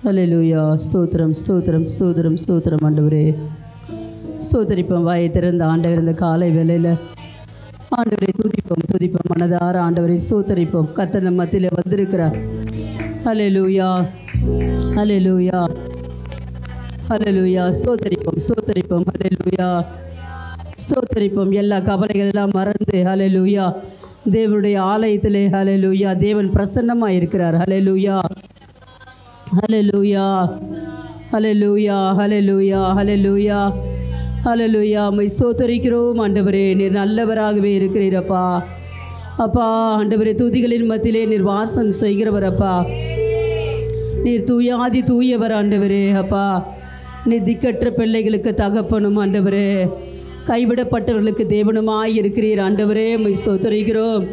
ஹல்லேலூயா. ஸ்தோத்திரம் ஸ்தோத்திரம் ஸ்தோத்திரம் ஸ்தோத்திரம் ஆண்டவரே. ஸ்தோத்திரிப்போம். வாயை திறந்த ஆண்டவர் இந்த காலை வேளையில் ஆண்டவரை துதிப்போம் துதிப்போம் மனதார ஆண்டவரை ஸ்தோத்திரிப்போம். கர்த்தர் நம்ம மத்தியில் வந்திருக்கிறார். ஹல்லேலூயா ஹல்லேலூயா ஹல்லேலூயா. ஸ்தோத்திரிப்போம் ஸ்தோத்திரிப்போம். ஹல்லேலூயா ஸ்தோத்திரிப்போம். எல்லா கவலைகள் எல்லாம் மறந்து ஹல்லேலூயா தேவனுடைய ஆலயத்திலே ஹல்லேலூயா தேவன் பிரசன்னமாக இருக்கிறார். ஹல்லேலூயா ஹல்லேலூயா ஹல்லேலூயா ஹல்லேலூயா ஹல்லேலூயா ஹல்லேலூயா. உம்மை ஸ்தோத்திரிக்கிறோம் ஆண்டவரே. நீர் நல்லவராகவே இருக்கிறீரப்பா. அப்பா ஆண்டவரே, துதிகளின் மத்தியிலே நீர் வாசம் செய்கிறவர் அப்பா. நீர் தூயாதி தூயவர் ஆண்டவரே. அப்பா நீர் திக்கற்ற பிள்ளைகளுக்கு தகப்பனும் ஆண்டவரே, கைவிடப்பட்டவர்களுக்கு தேவனுமாய் இருக்கிறீர் ஆண்டவரே. உம்மை ஸ்தோத்திரிக்கிறோம்.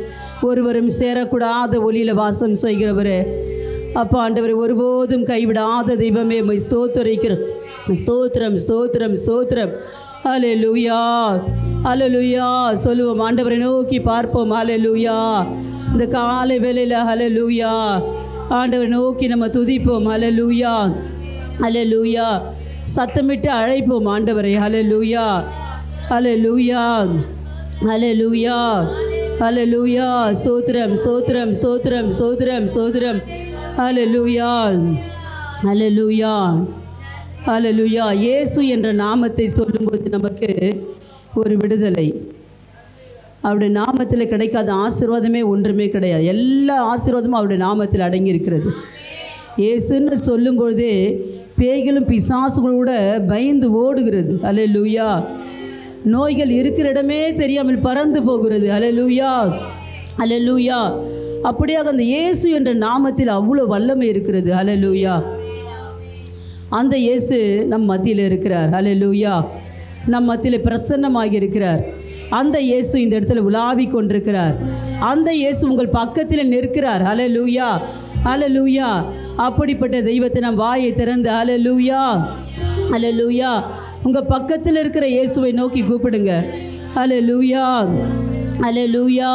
ஒருவரும் சேரக்கூடாத ஒளியில் வாசம் செய்கிறவரே அப்பா ஆண்டவரே, ஒருபோதும் கைவிடாத தெய்வமே உம்மை ஸ்தோத்திரிக்கிறோம். ஸ்தோத்திரம் ஸ்தோத்திரம் ஸ்தோத்திரம். ஹல்லேலூயா ஹல்லேலூயா. சொல்லுவோம், ஆண்டவரை நோக்கி பார்ப்போம். ஹல்லேலூயா. இந்த காலை வேளையில் ஹல்லேலூயா ஆண்டவரை நோக்கி நம்ம துதிப்போம். ஹல்லேலூயா ஹல்லேலூயா. சத்தமிட்டு அழைப்போம் ஆண்டவரை. ஹல்லேலூயா ஹல்லேலூயா ஹல்லேலூயா ஹல்லேலூயா. ஸ்தோத்திரம் ஸ்தோத்திரம் ஸ்தோத்திரம் ஸ்தோத்திரம் ஸ்தோத்திரம். ஹல்லேலூயா ஹல்லேலூயா ஹல்லேலூயா. இயேசு என்ற நாமத்தை சொல்லும்போது நமக்கு ஒரு விடுதலை. அவருடைய நாமத்தில் கிடைக்காத ஆசீர்வாதமே ஒன்றுமே கிடையாது. எல்லா ஆசீர்வாதமும் அவருடைய நாமத்தில் அடங்கி இருக்கிறது. இயேசுன்னு சொல்லும்பொழுதே பேய்களும் பிசாசுகளும் கூட பயந்து ஓடுகிறது. ஹல்லேலூயா. நோய்கள் இருக்கிற இடமே தெரியாமல் பறந்து போகிறது. ஹல்லேலூயா ஹல்லேலூயா. அப்படியாக அந்த இயேசு என்ற நாமத்தில் அவ்வளோ வல்லமை இருக்கிறது. ஹல்லேலூயா. அந்த இயேசு நம் மத்தியில் இருக்கிறார். ஹல்லேலூயா. நம் மத்தியில் பிரசன்னமாகி இருக்கிறார். அந்த இயேசு இந்த இடத்துல உலாவி கொண்டிருக்கிறார். அந்த இயேசு உங்கள் பக்கத்தில் நிற்கிறார். ஹல்லேலூயா ஹல்லேலூயா. அப்படிப்பட்ட தெய்வத்தை நம் வாயை திறந்து ஹல்லேலூயா ஹல்லேலூயா உங்கள் பக்கத்தில் இருக்கிற இயேசுவை நோக்கி கூப்பிடுங்க. ஹல்லேலூயா ஹல்லேலூயா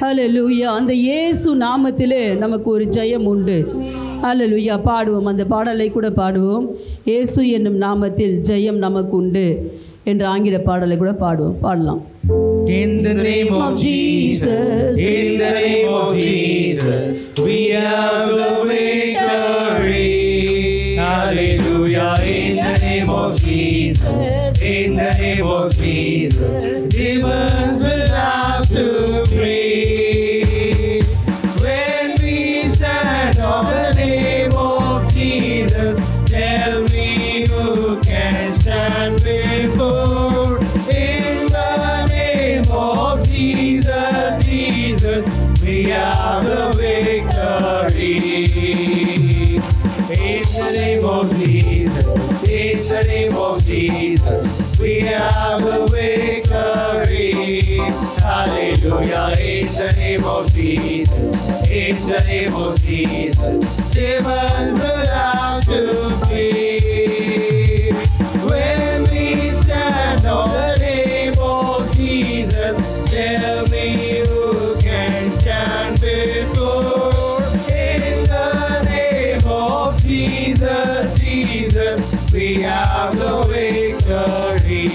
ஹல்லேலூயா. அந்த இயேசு நாமத்திலே நமக்கு ஒரு ஜெயம் உண்டு. ஹல்லேலூயா. பாடுவோம், அந்த பாடலை கூட பாடுவோம். இயேசு என்னும் நாமத்தில் ஜெயம் நமக்கு உண்டு என்ற ஆங்கில பாடலை கூட பாடலாம். In the name of Jesus, in the name of Jesus, we have the victory. Hallelujah. In the name of Jesus, in the name of Jesus, demons will have to flee. When we stand on the name of Jesus, tell me who can stand before. In the name of Jesus, Jesus, we have the victory. In the name of Jesus, in the name of Jesus, we have the victory. Hallelujah. In the name of Jesus, in the name of Jesus, demons will have to flee. When we stand on the name of Jesus, tell me who can stand before. In the name of Jesus, Jesus, we have the victory.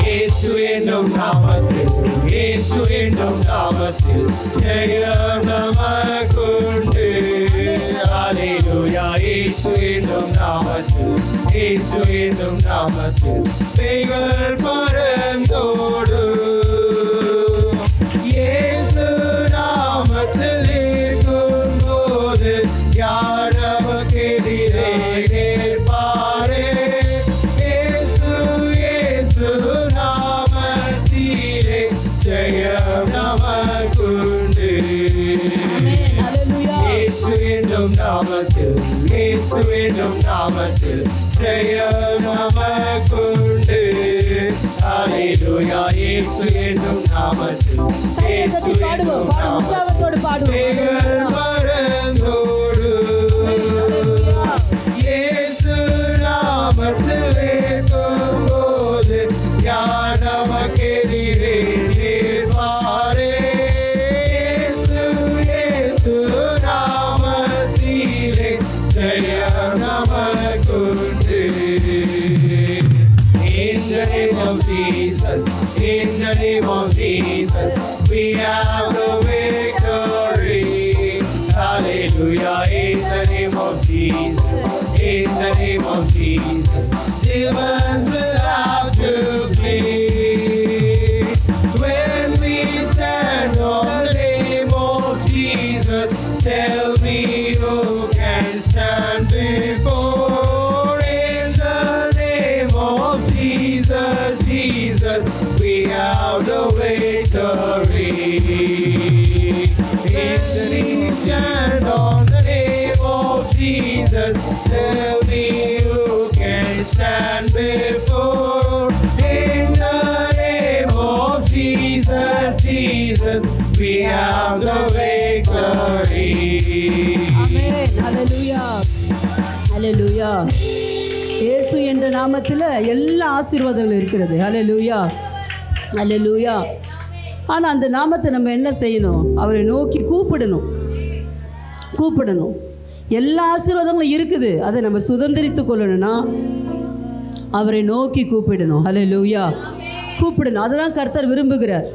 Yesu என்னும் நாமத்தில், இயேசு என்னும் நாமத்தில் ஜெயம் நமக்குண்டு. ஹல்லேலூயா. இயேசு என்னும் நாமத்தில், இயேசு என்னும் நாமத்தில் பேய்கள் பறந்தோடும். இயேசு நாமத்தில் இருக்கும்போது யார் நமக்கு எதிரே நிற்பாரே? இயேசு இயேசு நாமத்திலே ஜெயம் நமக்குண்டு. இயேசு என்னும் நாமத்தில், இயேசு என்னும் நாமத்தில் ஜெயம் நமக்குண்டு. ஹல்லேலூயா. இயேசு என்னும் நாமத்தில், இயேசு என்னும் நாமத்தில் பேய்கள் பறந்தோடும். இயேசு நாமத்தில் இருக்கும்போது யார் நமக்கு எதிரே நிற்பாரே? இயேசு இயேசு நாமத்திலே the name of Jesus, we have the victory. Hallelujah, in the name of Jesus, in the name of Jesus, demons will have to flee. When we stand on the name of Jesus, tell me who can stand before. In the name of Jesus, Jesus, we have the victory. Stand on the name of Jesus, tell me who can stand before. In the name of Jesus, Jesus, we have the victory. ஆமென். ஹalleluya. ஹalleluya. இயேசு என்ற நாமத்தில் எல்லா ஆசீர்வாதங்களும் இருக்கிறது. ஹalleluya. ஹalleluya. ஆனால் அந்த நாமத்தை நம்ம என்ன செய்யணும்? அவரை நோக்கி கூப்பிடணும். எல்லா ஆசீர்வாதங்களும் இருக்குது. அதை நம்ம சுதந்திரித்து கொள்ளணும்னா அவரை நோக்கி கூப்பிடணும். ஹல்லேலூயா. கூப்பிடணும். அதுதான் கர்த்தர் விரும்புகிறார்.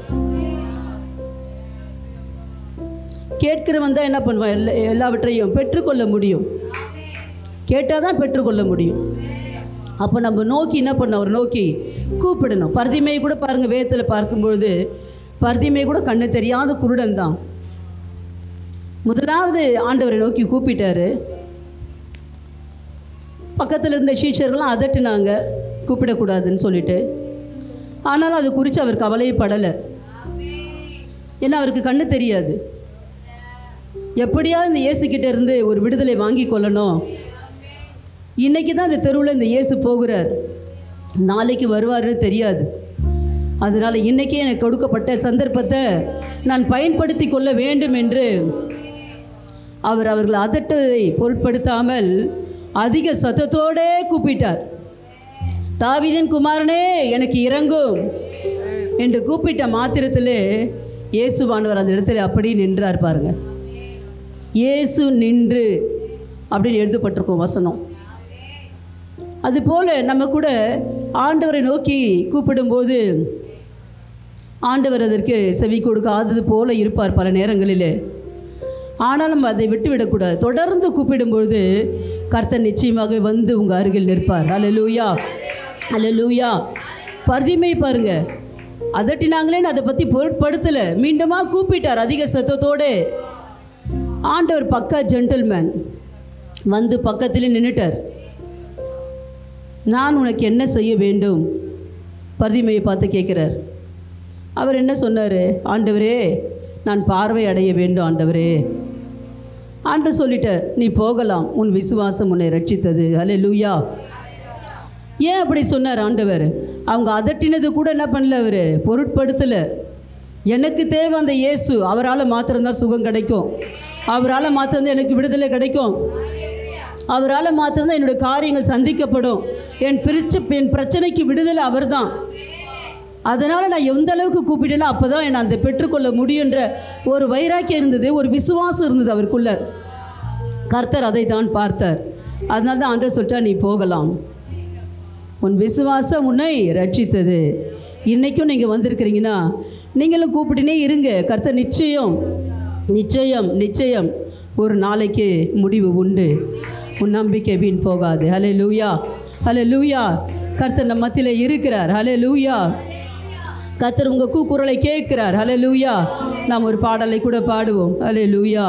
கேட்கிறவன் தான் என்ன பண்ணுவான்? எல்லாவற்றையும் பெற்றுக்கொள்ள முடியும். கேட்டால் தான் பெற்றுக்கொள்ள முடியும். அப்போ நம்ம நோக்கி என்ன பண்ணணும்? அவரை நோக்கி கூப்பிடணும். பர்திமை கூட பாருங்கள், வேதத்தில் பார்க்கும்பொழுது பர்திமை கூட கண்ணு தெரியாத குருடன் தான். முதலாவது ஆண்டவரை நோக்கி கூப்பிட்டாரு. பக்கத்தில் இருந்த சீஷர்கள்லாம் அதட்டினாங்க, கூப்பிடக்கூடாதுன்னு சொல்லிட்டு. ஆனாலும் அது குறித்து அவர் கவலைப்படலை. ஏன்னா அவருக்கு கண்ணு தெரியாது. எப்படியாவது இந்த இயேசுக்கிட்ட இருந்து ஒரு விடுதலை வாங்கி கொள்ளணும். இன்றைக்கி தான் இந்த தெருவில் இந்த இயேசு போகிறார், நாளைக்கு வருவார்னு தெரியாது. அதனால் இன்றைக்கே எனக்கு கொடுக்கப்பட்ட சந்தர்ப்பத்தை நான் பயன்படுத்தி கொள்ள வேண்டும் என்று அவர்கள் அதட்டதை பொருட்படுத்தாமல் அதிக சத்தத்தோடே கூப்பிட்டார். தாவீதின் குமாரனே எனக்கு இறங்கும் என்று கூப்பிட்ட மாத்திரத்திலே இயேசுவானவர் அந்த இடத்துல அப்படியே நின்றார். பாருங்க, இயேசு நின்று அப்படின்னு எழுதப்பட்டிருக்கும் வசனம். அதுபோல் நம்ம கூட ஆண்டவரை நோக்கி கூப்பிடும்போது ஆண்டவர் அதற்கு செவி கொடுக்காதது போல இருப்பார் பல நேரங்களில். ஆனாலும் அதை விட்டுவிடக்கூடாது. தொடர்ந்து கூப்பிடும்பொழுது கர்த்தர் நிச்சயமாக வந்து உங்கள் அருகில் நிற்பார். அல்லேலூயா, அல்லேலூயா. பர்திமை பாருங்க, அதட்டினாங்களேன்னு அதை பற்றி பொருட்படுத்தலை. மீண்டுமாக கூப்பிட்டார் அதிக சத்தத்தோடு. ஆண்டவர் பக்கா ஜென்டில்மேன் வந்து பக்கத்தில் நின்றுட்டார். நான் உனக்கு என்ன செய்ய வேண்டும்? பர்திமையை பார்த்து கேட்குறார். அவர் என்ன சொன்னார்? ஆண்டவரே, நான் பார்வை அடைய வேண்டும் ஆண்டவரே. ஆண்டவர் சொல்லிட்டார், நீ போகலாம், உன் விசுவாசம் உன்னை ரட்சித்தது. அல்லேலூயா. ஏன் அப்படி சொன்னார் ஆண்டவர்? அவங்க அதட்டினது கூட என்ன பண்ணல, அவர் பொருட்படுத்தலை. எனக்கு தேவை அந்த இயேசு. அவரால் மாத்திரம்தான் சுகம் கிடைக்கும். அவரால் மாத்திரம்தான் எனக்கு விடுதலை கிடைக்கும். அவரால் மாத்திரம்தான் என்னுடைய காரியங்கள் சந்திக்கப்படும். என் பிரச்சனைக்கு விடுதலை அவர் தான். அதனால் நான் எந்த அளவுக்கு கூப்பிட்டேனோ அப்போ தான் என்னை அந்த பெற்றுக்கொள்ள முடியுன்ற ஒரு வைராக்கியம் இருந்தது, ஒரு விசுவாசம் இருந்தது அவருக்குள்ள. கர்த்தர் அதை தான் பார்த்தார். அதனால தான் ஆண்டவர் சொல்லிட்டா, நீ போகலாம், உன் விசுவாசம் உன்னை ரட்சித்தது. இன்றைக்கும் நீங்கள் வந்திருக்கிறீங்கன்னா நீங்களும் கூப்பிட்டுனே இருங்க. கர்த்தர் நிச்சயம் நிச்சயம் நிச்சயம் ஒரு நாளைக்கு முடிவு உண்டு. உன் நம்பிக்கை வீண் போகாது. ஹல்லேலூயா, ஹல்லேலூயா. கர்த்தர் நம்ம மத்தியில் இருக்கிறார். ஹல்லேலூயா. கர்த்தர் உங்கள் கூக்குரலை கேட்கிறார். ஹல்லேலூயா. நாம் ஒரு பாடலை கூட பாடுவோம். ஹல்லேலூயா.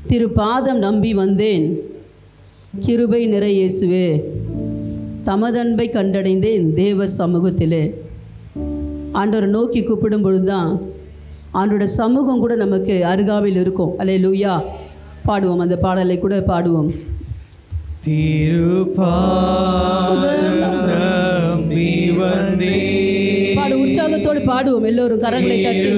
திருப்பாதம் நம்பி வந்தேன், கிருபை நிறை இயேசுவே, தமதன்பை கண்டடைந்தேன் தேவ சமூகத்திலே. ஆண்டவரை நோக்கி கூப்பிடும் பொழுது தான் ஆண்டோட சமூகம் கூட நமக்கு அருகாமையில் இருக்கும். அல்லேலூயா. பாடுவோம், அந்த பாடலை கூட பாடுவோம். பாடு, உற்சாகத்தோடு பாடுவோம் எல்லோரும், கரங்களை தட்டி.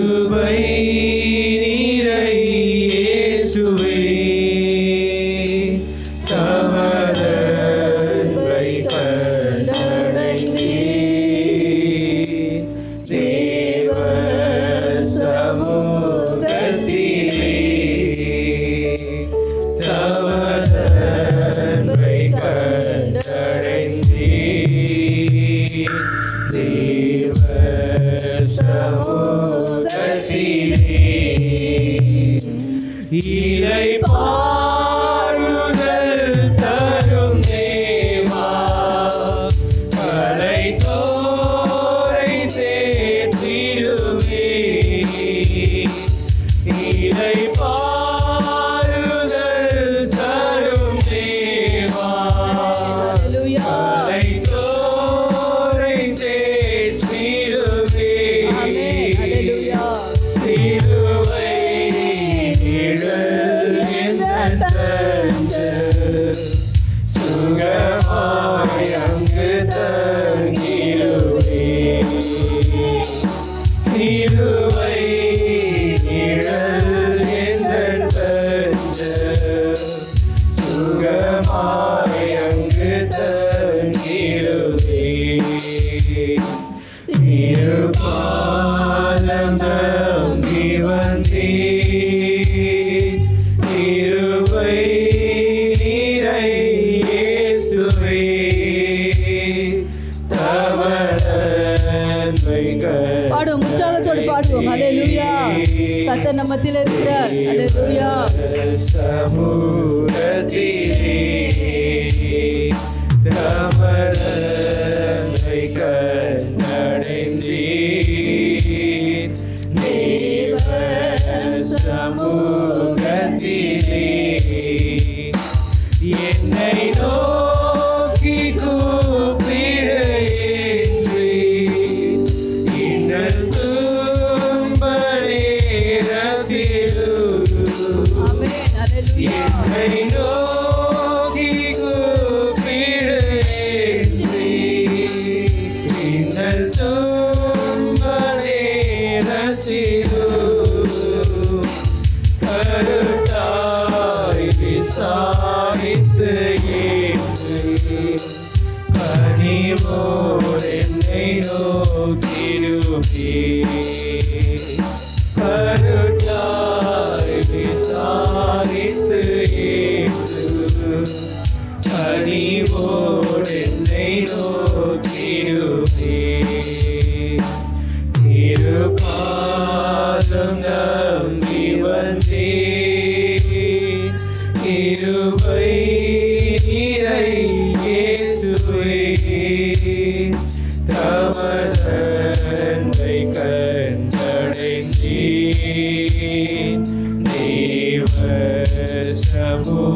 சமூகத்திலே தேவ சமூகத்திலே இறை பாருதல் தரும் தேவா அழைத்தோரை தேற்றிடுவே இறை பாருதல் தரும் தேவா அழைத்தோரை தேற்றிடுவே சிலுவை நிழல் எந்தெந்த சுகமாய் அங்கு தங்கிடுவே சிலுவை நிழல் எந்தெந்த சுகமாய் அங்கு தங்கிடுவே திருப்பாதம் நம்பி வந்தேன் திருவை நீரை இயேசுவே தமதன்மைகள் பாடுவோம், உற்சாகத்தோடு பாடுவோம். ஹல்லேலூயா. கர்த்தர் நம்ம மத்தியில் இருக்கிறார். ஹல்லேலூயா. சமூகத்திலே தமதன்மைகள் நடந்தேன் தேவ சமூகத்திலே என்னை நோக்கி கூப்பிடு என்று இன்னல் துன்ப நேரத்திலும் ஆமென். ஹல்லேலூயா. என்னை நோக்கி கூப்பிடு என்று இன்னல் துன்ப நேரத்திலும் கருத்தாய் விசாரித்து ஏற்று கனிவோடு என்னை நோக்கிடுவே கருத்தாய் விசாரித்து ஏற்று கனிவோடு என்னை நோக்கிடுவே திருப்பாதம் நம்பி வந்தேன் கிருபை நீரை இயேசுவே தமதன்மை கண்டடைந்தேன் தேவ சமூகத்திலே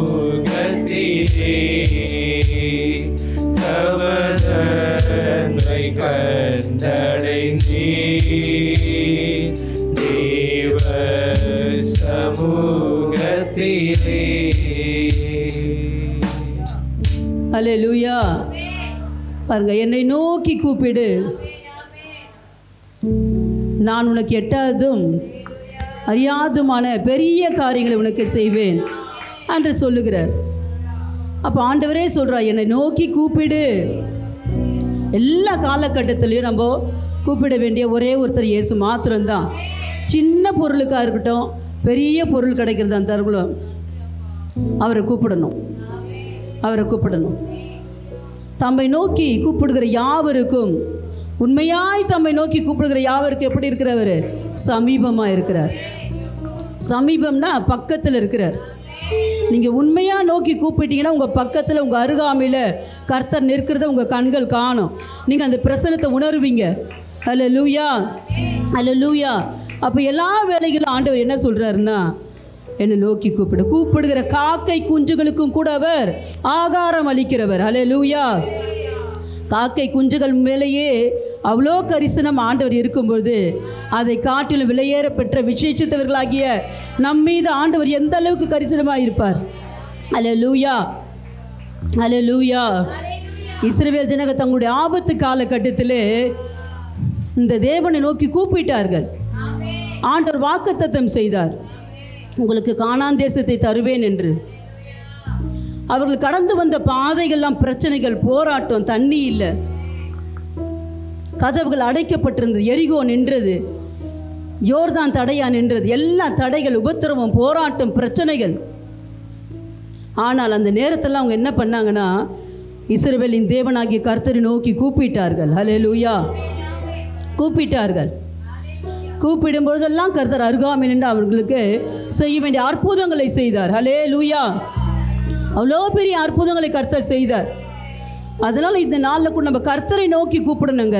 தமதன்மை கண்டடைந்தேன் தேவ சமூகத்திலே ஹல்லேலூயா. பாருங்க, என்னை நோக்கி கூப்பிடு, நான் உனக்கு எட்டாவதும் அறியாதுமான பெரிய காரியங்களை உனக்கு செய்வேன் என்று சொல்லுகிறார். அப்போ ஆண்டவரே சொல்கிறார், என்னை நோக்கி கூப்பிடு. எல்லா காலகட்டத்திலையும் நம்ம கூப்பிட வேண்டிய ஒரே ஒருத்தர் இயேசு மாத்திரம்தான். சின்ன பொருளுக்காக இருக்கட்டும், பெரிய பொருள் கிடைக்கிறது அந்த தருணம் அவரை கூப்பிடணும். அவரை கூப்பிடணும். தம்மை நோக்கி கூப்பிடுகிற யாவருக்கும், உண்மையாய் தம்மை நோக்கி கூப்பிடுகிற யாவருக்கும் எப்படி இருக்கிறவர்? சமீபமாக இருக்கிறார். சமீபம்னா பக்கத்தில் இருக்கிறார். நீங்கள் உண்மையாக நோக்கி கூப்பிட்டீங்கன்னா உங்கள் பக்கத்தில், உங்கள் அருகாமையில் கர்த்தர் நிற்கிறத உங்கள் கண்கள் காணும். நீங்கள் அந்த பிரசனத்தை உணர்வீங்க. ஹல்லேலூயா, ஹல்லேலூயா. அப்போ எல்லா வேலைகளும் ஆண்டவர் என்ன சொல்கிறாருன்னா, என்னை நோக்கி கூப்பிடு. கூப்பிடுகிற காக்கை குஞ்சுகளுக்கும் கூட அவர் ஆகாரம் அளிக்கிறவர். ஹல்லேலூயா. காக்கை குஞ்சுகள் மேலேயே அவ்வளோ கரிசனம் ஆண்டவர் இருக்கும்பொழுது, அதை காட்டிலும் விலையேற பெற்ற விசேஷித்தவர்களாகிய நம்மீது ஆண்டவர் எந்த அளவுக்கு கரிசனமாக இருப்பார். ஹல்லேலூயா, ஹல்லேலூயா. இஸ்ரவேல் ஜனங்க தங்களுடைய ஆபத்து காலகட்டத்திலே இந்த தேவனை நோக்கி கூப்பிட்டார்கள். ஆண்டவர் வாக்குத்தத்தம் செய்தார், உங்களுக்கு கானான் தேசத்தை தருவேன் என்று. அவர்கள் கடந்து வந்த பாதைகள்லாம் பிரச்சனைகள், போராட்டம், தண்ணி இல்லை, கதவுகள் அடைக்கப்பட்டிருந்தது, எரிகோ நின்றது, யோர்தான் தடையா நின்றது, எல்லா தடைகள், உபத்திரவம், போராட்டம், பிரச்சனைகள். ஆனால் அந்த நேரத்தில் அவங்க என்ன பண்ணாங்கன்னா, இஸ்ரவேலின் தேவனாகிய கர்த்தரை நோக்கி கூப்பிட்டார்கள். ஹல்லேலூயா. கூப்பிட்டார்கள். கூப்பிடும் பொழுதெல்லாம் கர்த்தர் அருகாமையில் நின்று அவர்களுக்கு செய்ய வேண்டிய அற்புதங்களை செய்தார். ஹல்லேலூயா. அவ்வளோ பெரிய அற்புதங்களை கர்த்தர் செய்தார். அதனால் இந்த நாளில் கூட நம்ம கர்த்தரை நோக்கி கூப்பிடணுங்க.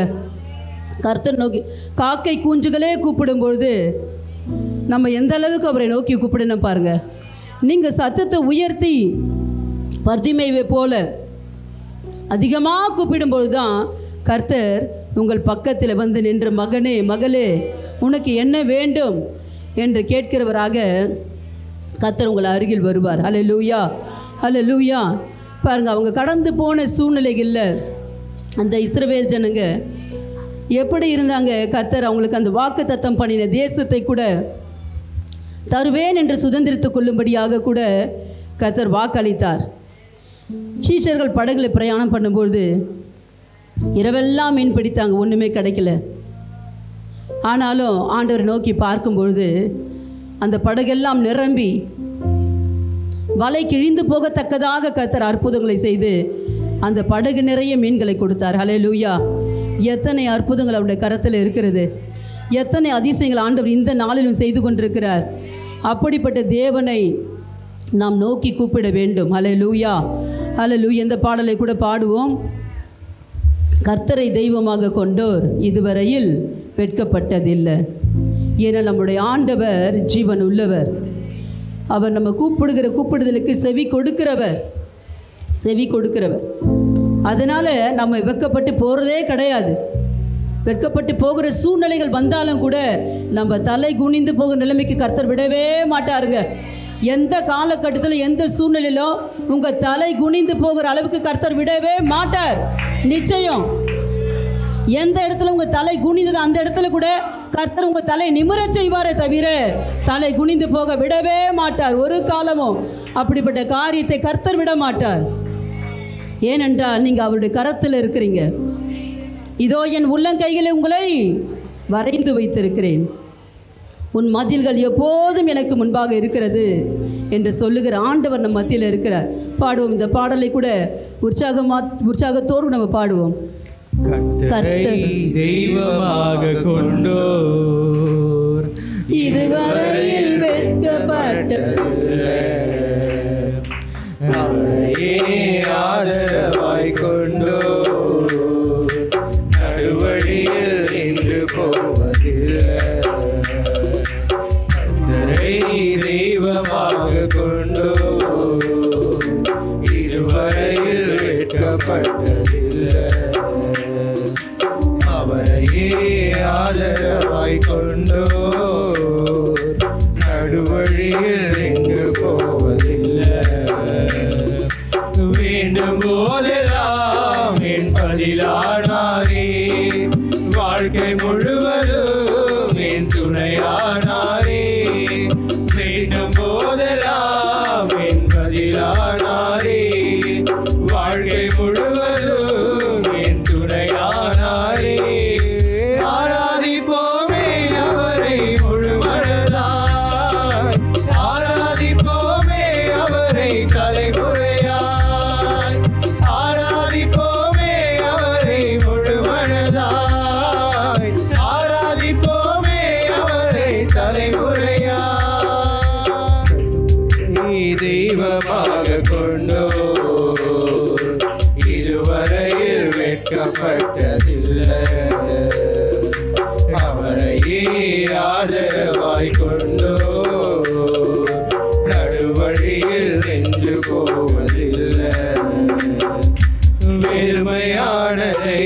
கர்த்தர் நோக்கி காக்கை கூஞ்சுகளே கூப்பிடும்பொழுது நம்ம எந்த அளவுக்கு அவரை நோக்கி கூப்பிடணும் பாருங்க. நீங்கள் சத்தத்தை உயர்த்தி பர்திமேயை போல அதிகமாக கூப்பிடும்பொழுது தான் கர்த்தர் உங்கள் பக்கத்தில் வந்து நின்று மகனே மகளே உனக்கு என்ன வேண்டும் என்று கேட்கிறவராக கர்த்தர் உங்கள் அருகில் வருவார். ஹல்லேலூயா. ஹல்லேலூயா. பாருங்கள், அவங்க கடந்து போன சூழ்நிலைகளில் அந்த இஸ்ரவேல் ஜனங்க எப்படி இருந்தாங்க? கர்த்தர் அவங்களுக்கு அந்த வாக்குத்தத்தம் பண்ணின தேசத்தை கூட தருவேன் என்று சுதந்திரித்துக் கொள்ளும்படியாக கூட கர்த்தர் வாக்களித்தார். சீஷர்கள் படகுல பிரயாணம் பண்ணும்போது இரவெல்லாம் மீன் பிடித்தாங்க, ஒன்றுமே கிடைக்கல. ஆனாலும் ஆண்டவரை நோக்கி பார்க்கும்பொழுது அந்த படகெல்லாம் நிரம்பி வலை கிழிந்து போகத்தக்கதாக கர்த்தர் அற்புதங்களை செய்து அந்த படகு நிறைய மீன்களை கொடுத்தார். ஹல்லேலூயா. எத்தனை அற்புதங்கள் அவருடைய கரத்தில் இருக்கிறது, எத்தனை அதிசயங்கள் ஆண்டவர் இந்த நாளிலும் செய்து கொண்டிருக்கிறார். அப்படிப்பட்ட தேவனை நாம் நோக்கி கூப்பிட வேண்டும். ஹல்லேலூயா. ஹல்லேலூயா. இந்த பாடலை கூட பாடுவோம். கர்த்தரை தெய்வமாக கொண்டோர் இதுவரையில் வெட்கப்பட்டதில்லை. ஏன்னா நம்முடைய ஆண்டவர் ஜீவன் உள்ளவர். அவர் நம்ம கூப்பிடுகிற கூப்பிடுதலுக்கு செவி கொடுக்கிறவர், செவி கொடுக்கிறவர். அதனால் நம்ம வெட்கப்பட்டு போகிறதே கிடையாது. வெட்கப்பட்டு போகிற சூழ்நிலைகள் வந்தாலும் கூட நம்ம தலை குனிந்து போகிற நிலைமைக்கு கர்த்தர் விடவே மாட்டாருங்க. எந்த காலகட்டத்தில் எந்த சூழ்நிலையிலும் உங்கள் தலை குனிந்து போகிற அளவுக்கு கர்த்தர் விடவே மாட்டார். நிச்சயம். எந்த இடத்துல உங்கள் தலை குனிந்தது அந்த இடத்துல கூட கர்த்தர் உங்கள் தலை நிமிரச் செய்வாரே தவிர தலை குனிந்து போக விடவே மாட்டார். ஒரு காலமும் அப்படிப்பட்ட காரியத்தை கர்த்தர் விட மாட்டார். ஏனென்றால் நீங்கள் அவருடைய கரத்தில் இருக்கிறீங்க. இதோ என் உள்ளங்கையில் உங்களை வரைந்து வைத்திருக்கிறேன், உன் மதில்கள் எப்போதும் எனக்கு முன்பாக இருக்கிறது என்று சொல்லுகிற ஆண்டவர் நம் மத்தியில் இருக்கிறார். பாடுவோம். இந்த பாடலை கூட உற்சாகத்தோடு நம்ம பாடுவோம். கர்த்தரை தெய்வமாக கொண்டோர் இதுவரையில் வெட்கப்பட்டதில்லை, அவரையே ஆதரவாய் கொண்டோர் நடுவழியில் நின்று போவதில்லை. கர்த்தரை தெய்வமாக கொண்டோர் இதுவரையில் வெட்கப்பட்டதில்லை, அவரையே ஆதரவாய் கொண்டோர் நடுவழியில் நின்று போவதில்லை. வேண்டும் போதெல்லாம் என் பதிலானாரே, வாழ்க்கை முழுவதும் என் துணையானாரே. வேண்டும் போதெல்லாம் என் பதிலானாரே, வாழ்க்கை முழுவதும் என் துணையானாரே. ஆராதிப்போமே அவரை முழுமனதாய், ஆராதிப்போமே அவரை தலைமுறையாய், ஆராதிப்போமே அவரை முழுமனதாய், ஆராதிப்போமே அவரை தலைமுறையாய். தெய்வமாக கொண்டோர் இதுவரையில் வெட்கப்பட்டதில்லை, அவரையே ஆதரவாய் கொண்டோர் நடுவழியில் நின்று போவதில்லை. வெறுமையானதை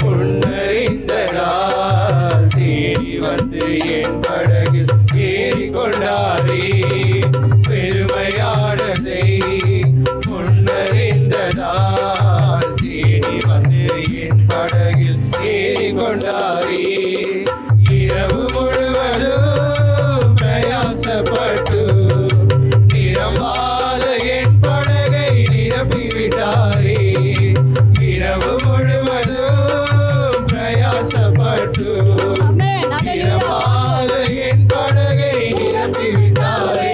முன்னறிந்ததால் தேடி வந்து என் படகில் ஏறிக்கொண்டாரே. பெருமையானதை முன்னறிந்ததால் தேடி வந்து என் படகில் ஏறிக்கொண்டாரே. இரவு முழுவதும் பிரயாசப்பட்டு நிரம்பாத என் படகை நிரப்பிவிட்டாரே. இரவு முழுவதும் பிரயாசப்பட்டு நிரம்பாத என் படகை நிரப்பிவிட்டாரே.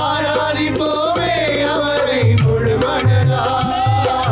ஆராதிப்போமே அவரை முழுமனதாய்,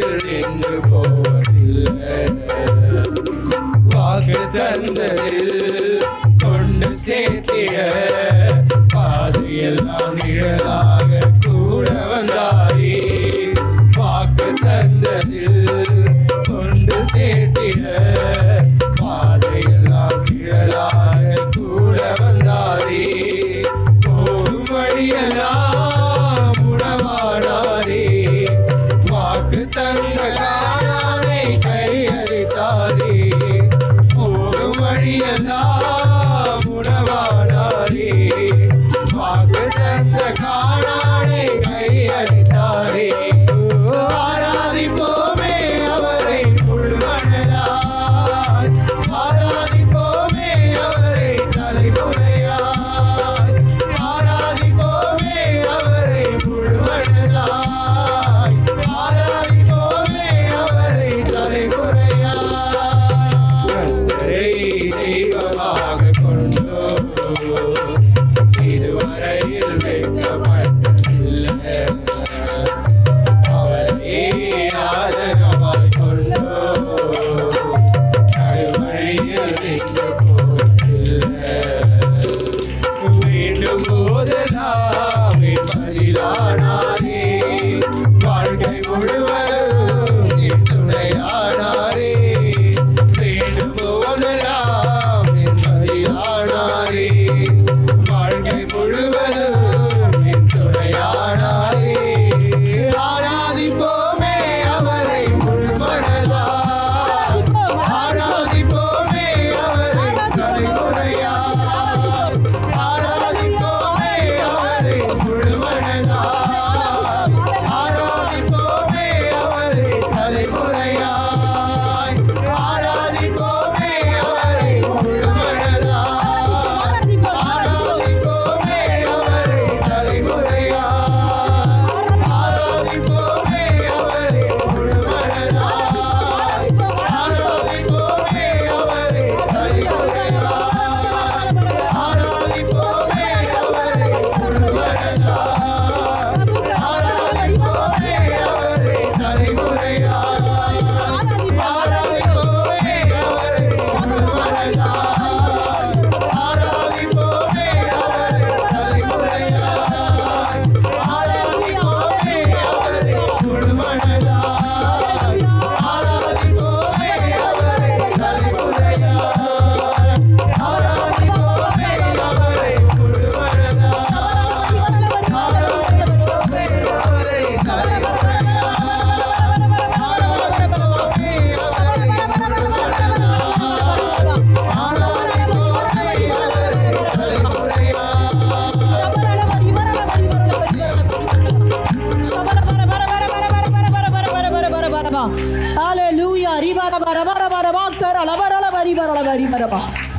இதுவரையில் நின்று போவதில்லை. வாக்கு தந்ததில் கொண்டு சேர்த்திட பாதையெல்லாம் நிழலாக கூட வந்தாரே. வாக்கு தந்ததில் கொண்டு சேர்த்திட பாதையெல்லாம் நிழலாக கூட வந்தாரே. போகும் வழியெல்லாம் உணவானாரே. வாக்கு தந்த காணானை கையளித்தாரே. போகும் வழியெல்லாம் உணவானாரே. வாக்கு தந்த காணானை கையளித்தாரே. ஆராதிப்போமே அவரை முழுமனதாய். ஆராதிப்போமே அவரை தலைமுறையாய். ஆராதிப்போமே அவரை முழுமனதாய். ஆராதிப்போமே அவரை தலைமுறையாய். கர்த்தரை தெய்வமாக கொண்டோ இதுவரையில் வெட்கப்பட்டதில்லை. அவரே ஆதரவாய் கொண்டோ நடுவழியில் நின்று போவதில்லை. வேண்டும் போதெல்லாம் என் பதிலானாரே. வாழ்க்கை முழுவதும் என் துணையானாரே. வேண்டும் போதெல்லாம் என் பதிலானாரே. வாழ்க்கை முழுவதும் என் துணையானாரே. ஆராதிப்போமே அவரை முழுமனதாய். ஆராதிப்போமே அவரை தலைமுறையாய். ஆராதிப்போமே அவரை முழுமனதாய். ஆராதிப்போமே அவரை தலைமுறையாய். ஆராதிப்போமே அவரை முழுமனதாய். ஆராதிப்போமே அவரை தலைமுறையாய். ஆராதிப்போமே அவரை முழுமனதாய். ஆராதிப்போமே அவரை தலைமுறையாய். ஆராதிப்போமே அவரை முழுமனதாய். ஆராதிப்போமே அவரை தலைமுறையாய். ஆராதிப்போமே அவரை முழுமனதாய். ஆராதிப்போமே அவரை தலைமுறையாய். ஆராதிப்போமே அவரை முழுமனதாய். ஆராதிப்போமே அவரை தலைமுறையாய். ஆராதிப்போமே அவரை முழுமனதாய். ஆராதிப்போமே அவரை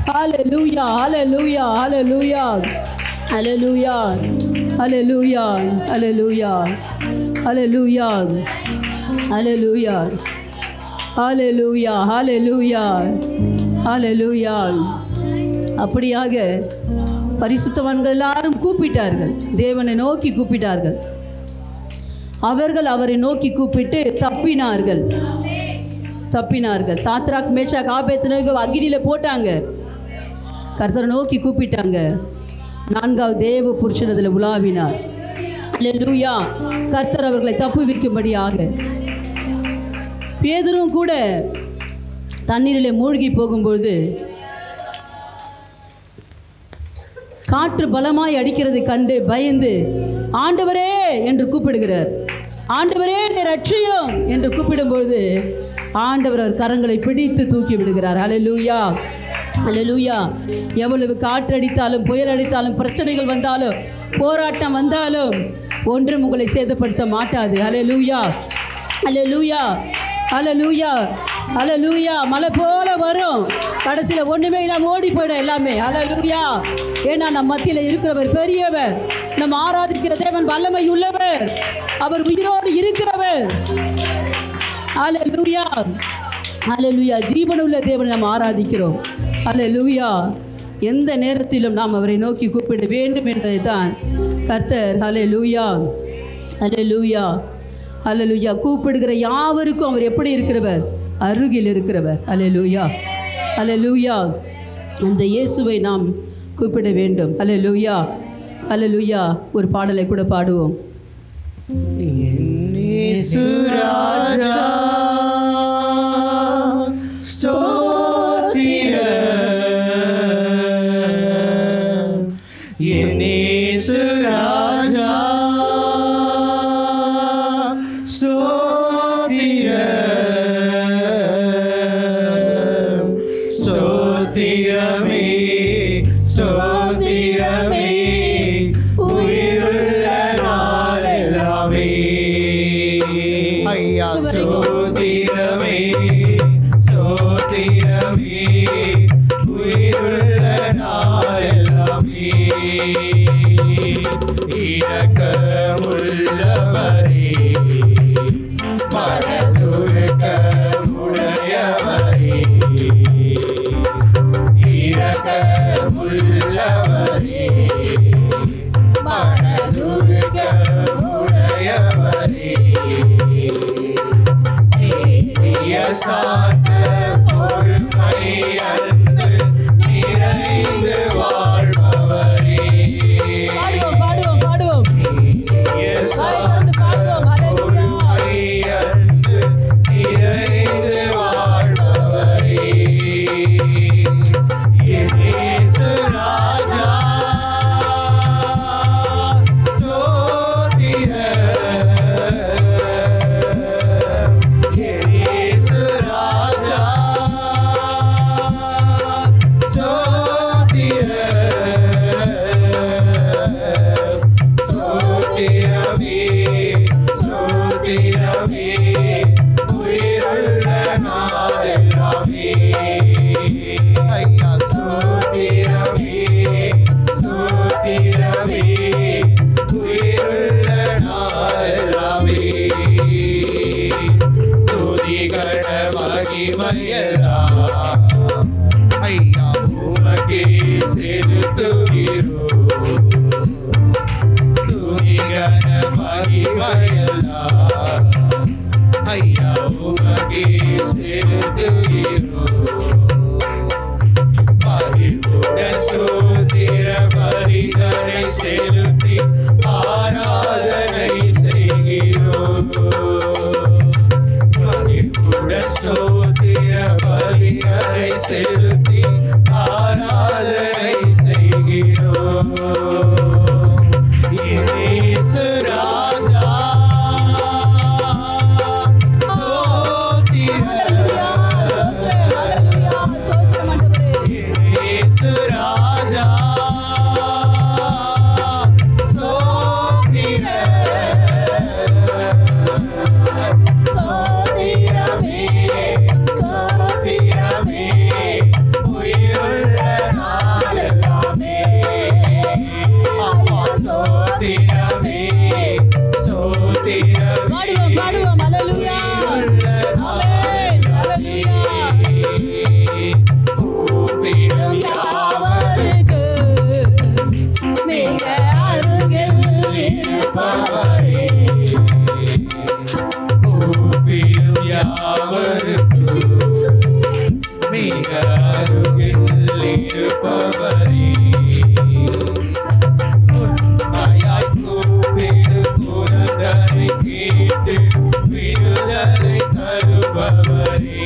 Hallelujah. Hallelujah. Hallelujah. Hallelujah. Hallelujah. Hallelujah. Hallelujah. Hallelujah. Hallelujah. Hallelujah. Hallelujah. Hallelujah. அப்படியாக பரிசுத்தவான்கள் எல்லாரும் கூப்பிட்டார்கள். தேவனை நோக்கி கூப்பிட்டார்கள். அவர்கள் அவரை நோக்கி கூப்பிட்டு தப்பினார்கள். சாத்ராக் மேஷாக் ஆபேத்நேகோ அக்கினியில் போட்டாங்க. கர்த்தரை நோக்கி கூப்பிட்டாங்க. நான்காவது தேவ புருஷன் அதில் உலாவினார். அல்லேலூயா. கர்த்தர் அவர்களை தப்புவிக்கும்படியாக. பேதுரும் கூட தண்ணீரிலே மூழ்கி போகும்பொழுது காற்று பலமாய் அடிக்கிறது கண்டு பயந்து ஆண்டவரே என்று கூப்பிடுகிறார். ஆண்டவரே என்னை ரட்சியும் என்று கூப்பிடும்பொழுது ஆண்டவர் அவர் கரங்களை பிடித்து தூக்கி விடுகிறார். அல்லேலூயா. அல்லேலூயா. எவ்வளவு காற்று அடித்தாலும், புயல் அடித்தாலும், பிரச்சனைகள் வந்தாலும், போராட்டம் வந்தாலும் ஒன்றும் உங்களை சேதப்படுத்த மாட்டாது. அல்லேலூயா. அல்லேலூயா. அல்லேலூயா. அல்லேலூயா. மலை போல வரும், கடைசியில் ஒன்றுமே இல்லாமல் ஓடி போயிடும் எல்லாமே. அல்லேலூயா. ஏன்னா நம் மத்தியில் இருக்கிறவர் பெரியவர். நம்ம ஆராதிக்கிற தேவன் வல்லமை உள்ளவர். அவர் உயிரோடு இருக்கிறவர். அல்லேலூயா. அல்லேலூயா. ஜீவனுள்ள தேவனை நாம் ஆராதிக்கிறோம். அல்லேலூயா. எந்த நேரத்திலும் நாம் அவரை நோக்கி கூப்பிட வேண்டும் என்பதை தான் கர்த்தர். அல்லேலூயா. அல்லேலூயா. அல்லேலூயா. கூப்பிடுகிற யாவருக்கும் அவர் எப்படி இருக்கிறவர்? அருகில் இருக்கிறவர். அல்லேலூயா, அல்லேலூயா. அந்த இயேசுவை நாம் கூப்பிட வேண்டும். அல்லேலூயா, அல்லேலூயா. ஒரு பாடலை கூட பாடுவோம். இயேசு ராஜா ஸ்தோத்திரம், இயேசு ராஜா ஸ்தோத்திரம், ஸ்தோத்திரமே ஸ்தோத்திரமே உயிருள்ள நாளெல்லாமே. ஐயா ஸ்தோத்திரமே ஸ்தோத்திரமே உயிருள்ள நாளெல்லாமே. இரக்கமுள்ளவரே மனதுருக்கமுடையவரே, இரக்கமுள்ளவரே மனதுருக்கமுடையவரே, சாந்த பொறுமை அன்பு நிறைந்து வாழ்பவரே. பாடுவோம், பாடுவோம், பாடுவோம். பொறுமை அன்பு நிறைந்து வாழ்பவரே. இயேசு ராஜா ஐயா உமக்கே செலுத்துகிறோம், துதிகன மகிமையெல்லாம் ஐயா உமக்கே செலுத்துகிறோம். மகிழ்வுடன் ஸ்தோத்திர பலிகளை செலுத்தி ஆராதனை செய்கிறோம். ஸ்தோத்திர பலிகளை செலுத்தி ஆராதனை செய்கிறோம். இயேசு ராஜா இயேசு ராஜா பாடுவோம், பாடுவோம். அல்லேலூயா, ஆமென், அல்லேலூயா. கூப்பிடும் யாவருக்கு மிக அருகில் இருப்பவரே, கூப்பிடும் யாவருக்கு மிக அருகில் இருப்பவரே, உண்மையாய் கூப்பிடு குரலை கேட்டு விடுதலை தருபவரே.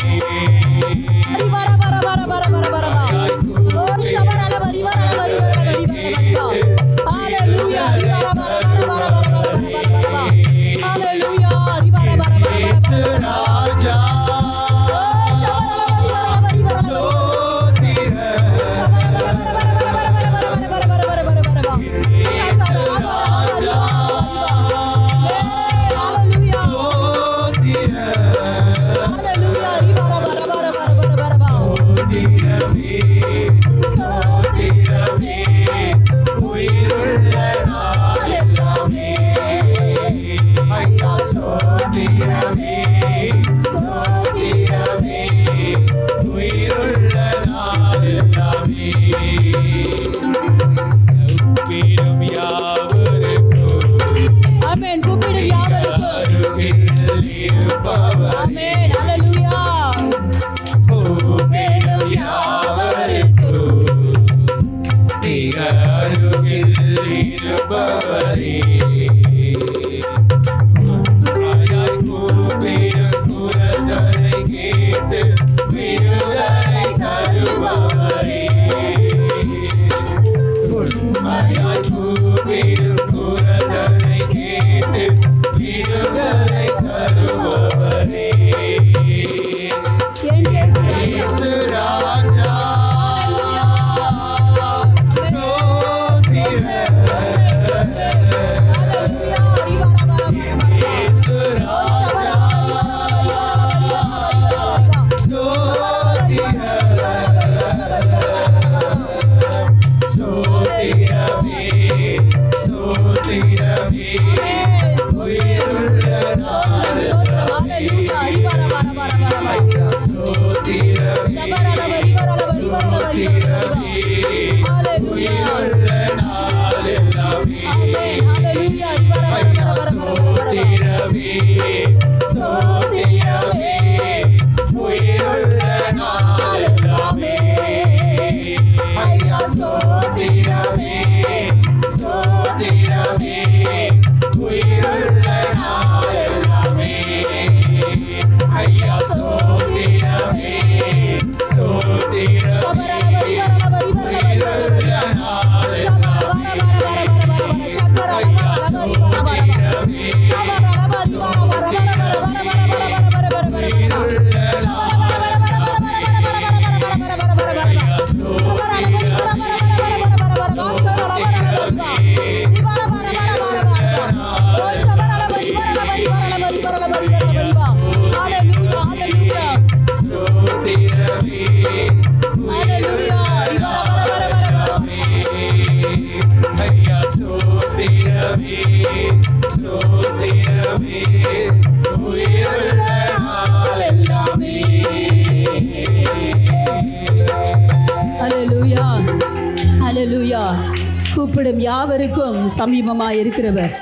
கூப்பிடும் யாவருக்கும் சமீபமாக இருக்கிறவர்.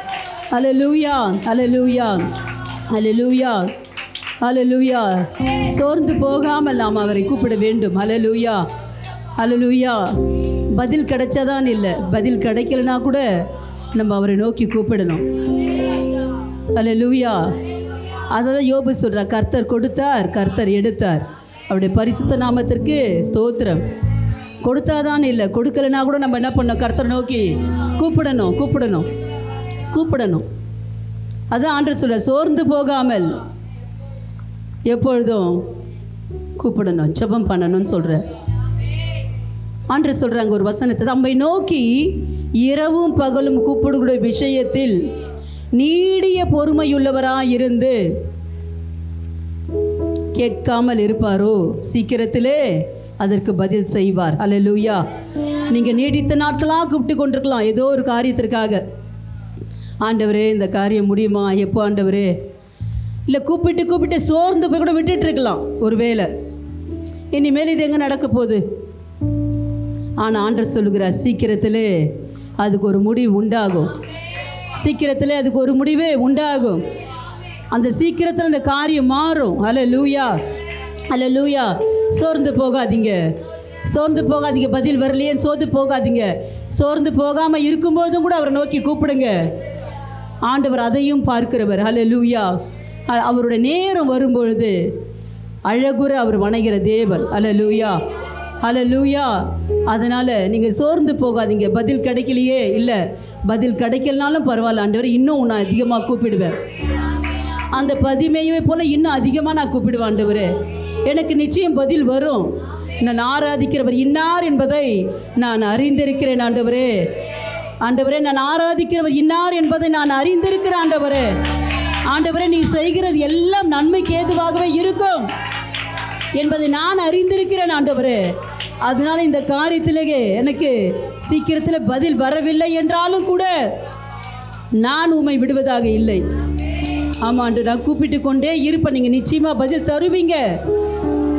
அல்லேலூயா, அல்லேலூயா, அல்லேலூயா, அல்லேலூயா. சோர்ந்து போகாமல் நாம் அவரை கூப்பிட வேண்டும். அல்லேலூயா, அல்லேலூயா. பதில் கிடைச்சாதான் இல்லை, பதில் கிடைக்கலனா கூட நம்ம அவரை நோக்கி கூப்பிடணும். அல்லேலூயா. அதை தான் யோபு சொல்கிறார், கர்த்தர் கொடுத்தார், கர்த்தர் எடுத்தார். அவருடைய பரிசுத்த நாமத்திற்கு ஸ்தோத்திரம். கொடுத்தாதான் இல்லை, கொடுக்கலனா கூட நம்ம என்ன பண்ணோம், கர்த்தரை நோக்கி கூப்பிடணும், கூப்பிடணும், கூப்பிடணும். அதான் ஆண்டவர் சொல்ற, சோர்ந்து போகாமல் எப்பொழுதும் கூப்பிடணும், ஜெபம் பண்ணணும்னு சொல்ற ஆண்டவர் சொல்றாங்க ஒரு வசனத்தை, நம்மை நோக்கி இரவும் பகலும் கூப்பிடுகிற விஷயத்தில் நீடிய பொறுமையுள்ளவராக இருந்து கேட்காமல் இருப்பாரோ சீக்கிரத்திலே அதற்கு பதில் செய்வார். அல்லேலூயா. நீங்கள் நீடித்த நாட்களாக கூப்பிட்டு கொண்டிருக்கலாம் ஏதோ ஒரு காரியத்திற்காக. ஆண்டவரே இந்த காரியம் முடியுமா, எப்போ ஆண்டவரே, இல்லை கூப்பிட்டு சோர்ந்து போய் கூட விட்டுட்டு இருக்கலாம் ஒரு வேளை. இனிமேல் இது எங்கே நடக்க போகுது. ஆனால் ஆண்டவர் சொல்லுகிறார், சீக்கிரத்திலே அதுக்கு ஒரு முடிவு உண்டாகும், சீக்கிரத்தில் அதுக்கு ஒரு முடிவே உண்டாகும். அந்த சீக்கிரத்தில் அந்த காரியம் மாறும். அல்லேலூயா, அல்லேலூயா. சோர்ந்து போகாதீங்க, சோர்ந்து போகாதீங்க. பதில் வரலையேன்னு சோர்ந்து போகாதீங்க. சோர்ந்து போகாமல் இருக்கும்பொழுதும் கூட அவரை நோக்கி கூப்பிடுங்க. ஆண்டவர் அதையும் பார்க்கிறவர். அல்லேலூயா. அவருடைய நேரம் வரும்பொழுது அழகுற அவர் வணங்குகிற தேவன். அல்லேலூயா, அல்லேலூயா. அதனால் நீங்கள் சோர்ந்து போகாதீங்க. பதில் கிடைக்கலையே, இல்லை பதில் கிடைக்கலனாலும் பரவாயில்ல ஆண்டவர், இன்னும் நான் அதிகமாக கூப்பிடுவேன். அந்த பதிமையை போல் இன்னும் அதிகமாக நான் கூப்பிடுவேன். ஆண்டவர் எனக்கு நிச்சயம் பதில் வரும். நான் ஆராதிக்கிறவர் இன்னார் என்பதை நான் அறிந்திருக்கிறேன். ஆண்டவரே, ஆண்டவரே, நான் ஆராதிக்கிறவர் இன்னார் என்பதை நான் அறிந்திருக்கிறேன். ஆண்டவரே, ஆண்டவரே, நீ செய்கிறது எல்லாம் நன்மைக்கு ஏதுவாகவே இருக்கும் என்பதை நான் அறிந்திருக்கிறேன். ஆண்டவரே, அதனால இந்த காரியத்திலேயே எனக்கு சீக்கிரத்தில் பதில் வரவில்லை என்றாலும் கூட நான் உம்மை விடுவதாக இல்லை. ஆமாண்டு, நான் கூப்பிட்டு கொண்டே இருப்பேன், நீங்கள் நிச்சயமாக பதில் தருவீங்க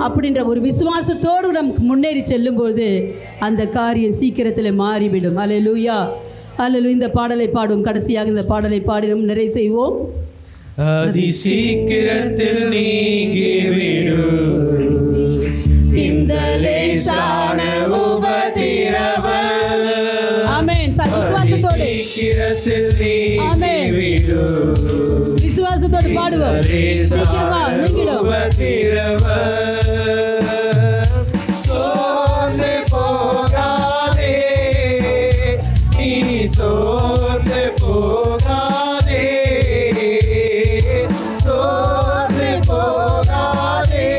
அப்படின்ற ஒரு விசுவாசத்தோடு நமக்கு முன்னேறி செல்லும்போது அந்த காரியம் சீக்கிரத்தில் மாறிவிடும். அல்லேலூயா, அல்லேலூயா. இந்த பாடலை பாடும், கடைசியாக இந்த பாடலை பாடி நாம் நிறைவு செய்வோம். அதி சீக்கிரத்தில் நீங்கிவிடும் இந்த லேசான உபத்திரவம். ஆமென். விசுவாசத்தோடு சீக்கிரத்தில் நீங்கிவிடும், விசுவாசத்தோடு பாடுவோம். சீக்கிரமா நீங்கிடும். சோர்ந்து போகாதே, நீ சோர்ந்து போகாதே, சோர்ந்து போகாதே,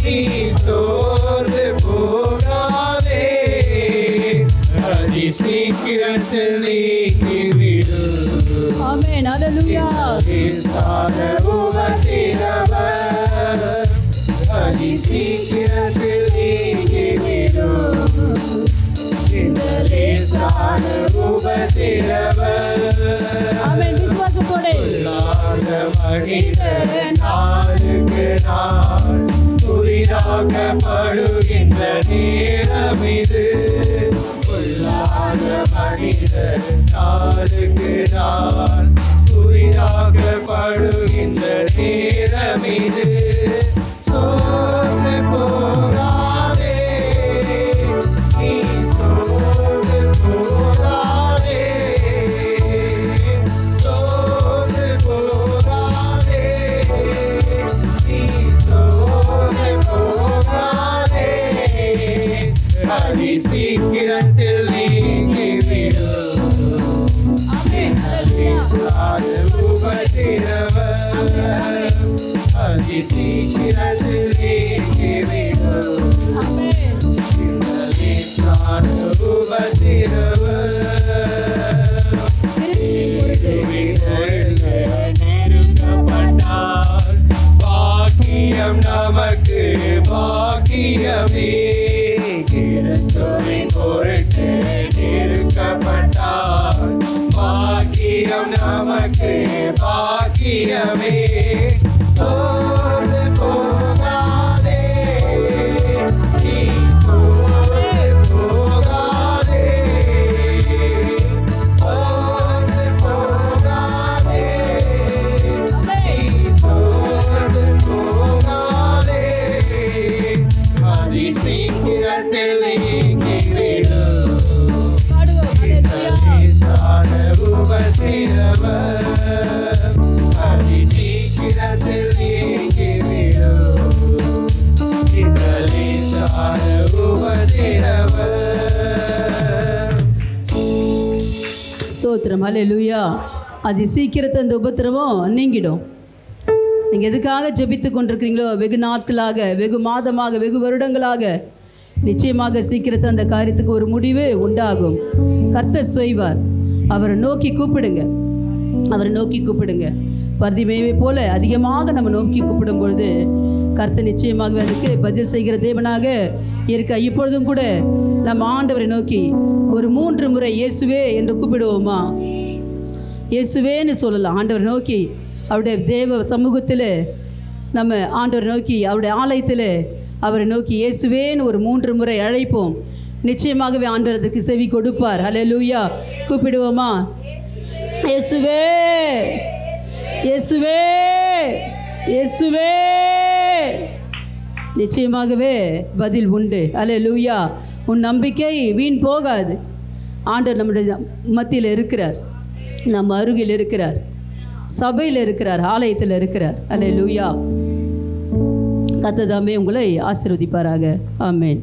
நீ சோர்ந்து போகாதே. அதி சீக்கிரத்தில் நீங்கிவிடும். ஆமென். அல்லேலூயா. அதி சீக்கிரத்தில் நீங்கிவிடும் இந்த லேசான உபத்திரவம். ஆமென். விசுவாசத்தோடு மனிதன் நாளுக்கு புதிதாக்கப்படுகின்ற நேரம் இது. பொல்லாத மனிதர் நாளுக்கு நாள் புதிதாக்கப்படுகின்ற நேரம் இது. சோர்ந்து போகாதே, நீ சோர்ந்து போகாதே, சோர்ந்து போகாதே, நீ சோர்ந்து போகாதே. அதி சீக்கிரத்தில் நீங்கிவிடும் உபத்திரவம், அதி சீக்கிரத்தில் நீங்கிவிடும் நெருக்கப்பட்டால் பாக்கியம் நமக்கு பாக்கியமே. கிறிஸ்துவின் பொருட்டு நெருக்கப்பட்டால் பாக்கியம் நமக்கு பாக்கியமே. சோர்ந்து போகாதே, நீ சோர்ந்து போகாதே, சோர்ந்து போகாதே, நீ சோர்ந்து போகாதே. அதி சீக்கிரத்தில் நீங்கிவிடும் லேசான உபத்திரவம், அதி சீக்கிரத்தில் நீங்கிவிடும் லேசான உபத்திரவம். ஸ்தோத்திரம், ஹல்லேலூயா. அது சீக்கிரத்தை அந்த உபத்திரவம் நீங்கிடும். நீங்கள் எதுக்காக ஜெபித்து கொண்டிருக்கிறீங்களோ, வெகு நாட்களாக, வெகு மாதமாக, வெகு வருடங்களாக, நிச்சயமாக சீக்கிரத்தை அந்த காரியத்துக்கு ஒரு முடிவு உண்டாகும். கர்த்தர் செய்வார். அவரை நோக்கி கூப்பிடுங்க, அவரை நோக்கி கூப்பிடுங்க. பர்திமேவை போல அதிகமாக நம்ம நோக்கி கூப்பிடும் பொழுது கர்த்தர் நிச்சயமாகவே அதுக்கு பதில் செய்கிற தேவனாக இருக்க. இப்பொழுதும் கூட நம்ம ஆண்டவரை நோக்கி ஒரு 3 முறை இயேசுவே என்று கூப்பிடுவோமா? இயேசுவேன்னு சொல்லலாம். ஆண்டவரை நோக்கி அவருடைய தேவ சமூகத்தில் நம்ம ஆண்டவரை நோக்கி அவருடைய ஆலயத்தில் அவரை நோக்கி இயேசுவேன்னு ஒரு 3 முறை அழைப்போம். நிச்சயமாகவே ஆண்டவர் அதற்கு செவி கொடுப்பார். ஹல்லேலூயா. கூப்பிடுவோமா? இயேசுவே, இயேசுவே, இயேசுவே. நிச்சயமாகவே பதில் உண்டு. ஹல்லேலூயா. உன் நம்பிக்கை வீண் போகாது. ஆண்டவர் நம்முடைய மத்தியில் இருக்கிறார், நம்ம அருகில் இருக்கிறார், சபையில் இருக்கிறார், ஆலயத்தில் இருக்கிறார். ஹல்லேலூயா. கர்த்தர் தாமே உங்களை ஆசீர்வதிப்பாராக. ஆமென்.